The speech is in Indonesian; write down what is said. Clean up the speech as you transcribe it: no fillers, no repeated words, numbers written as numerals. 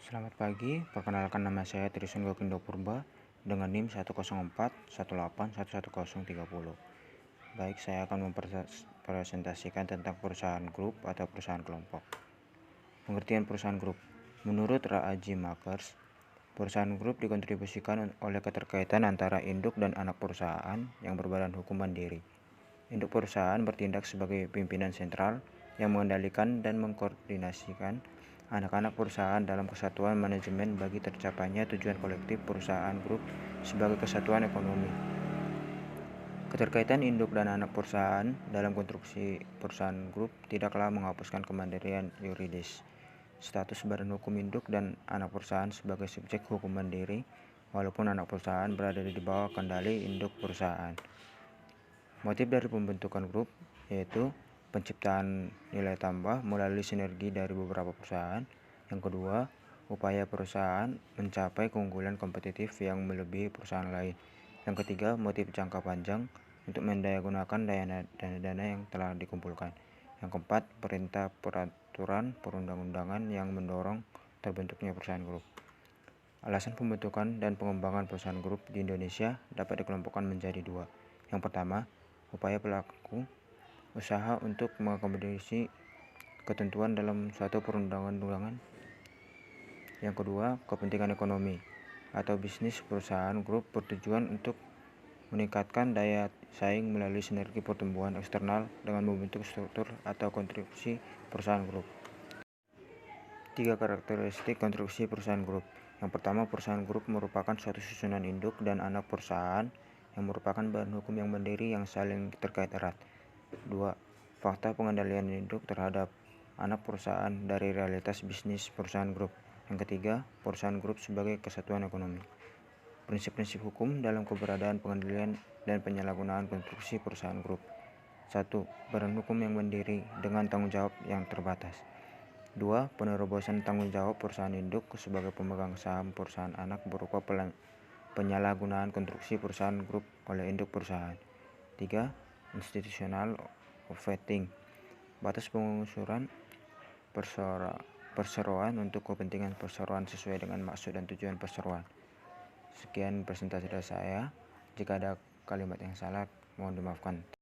Selamat pagi, perkenalkan nama saya Trisun Gokindo Purba dengan NIM 10418111030. Baik, saya akan mempresentasikan tentang perusahaan grup atau perusahaan kelompok. Pengertian perusahaan grup. Menurut Ra.J. Makers, perusahaan grup dikontribusikan oleh keterkaitan antara induk dan anak perusahaan yang berbadan hukum mandiri. Induk perusahaan bertindak sebagai pimpinan sentral yang mengendalikan dan mengkoordinasikan anak-anak perusahaan dalam kesatuan manajemen bagi tercapainya tujuan kolektif perusahaan grup sebagai kesatuan ekonomi. Keterkaitan induk dan anak perusahaan dalam konstruksi perusahaan grup tidaklah menghapuskan kemandirian yuridis. Status badan hukum induk dan anak perusahaan sebagai subjek hukum mandiri, walaupun anak perusahaan berada di bawah kendali induk perusahaan. Motif dari pembentukan grup yaitu penciptaan nilai tambah melalui sinergi dari beberapa perusahaan. Yang kedua, upaya perusahaan mencapai keunggulan kompetitif yang melebihi perusahaan lain. Yang ketiga, motif jangka panjang untuk mendayagunakan dana yang telah dikumpulkan. Yang keempat, perintah peraturan perundang-undangan yang mendorong terbentuknya perusahaan grup. Alasan pembentukan dan pengembangan perusahaan grup di Indonesia dapat dikelompokkan menjadi dua. Yang pertama, upaya pelaku usaha untuk mengakomodasi ketentuan dalam suatu perundang-undangan. Yang kedua, kepentingan ekonomi atau bisnis perusahaan grup bertujuan untuk meningkatkan daya saing melalui sinergi pertumbuhan eksternal dengan membentuk struktur atau konstruksi perusahaan grup. 3 karakteristik konstruksi perusahaan grup. Yang pertama, perusahaan grup merupakan suatu susunan induk dan anak perusahaan yang merupakan badan hukum yang mandiri yang saling terkait erat. 2. Fakta pengendalian induk terhadap anak perusahaan dari realitas bisnis perusahaan grup. Yang ketiga, perusahaan grup sebagai kesatuan ekonomi. Prinsip-prinsip hukum dalam keberadaan pengendalian dan penyalahgunaan konstruksi perusahaan grup. 1. Badan hukum yang mandiri dengan tanggung jawab yang terbatas. 2. Penerobosan tanggung jawab perusahaan induk sebagai pemegang saham perusahaan anak berupa penyalahgunaan konstruksi perusahaan grup oleh induk perusahaan. 3. Institutional vetting, batas pengusuran perseroan untuk kepentingan perseroan sesuai dengan maksud dan tujuan perseroan. Sekian presentasi dari saya. Jika ada kalimat yang salah, mohon dimaafkan.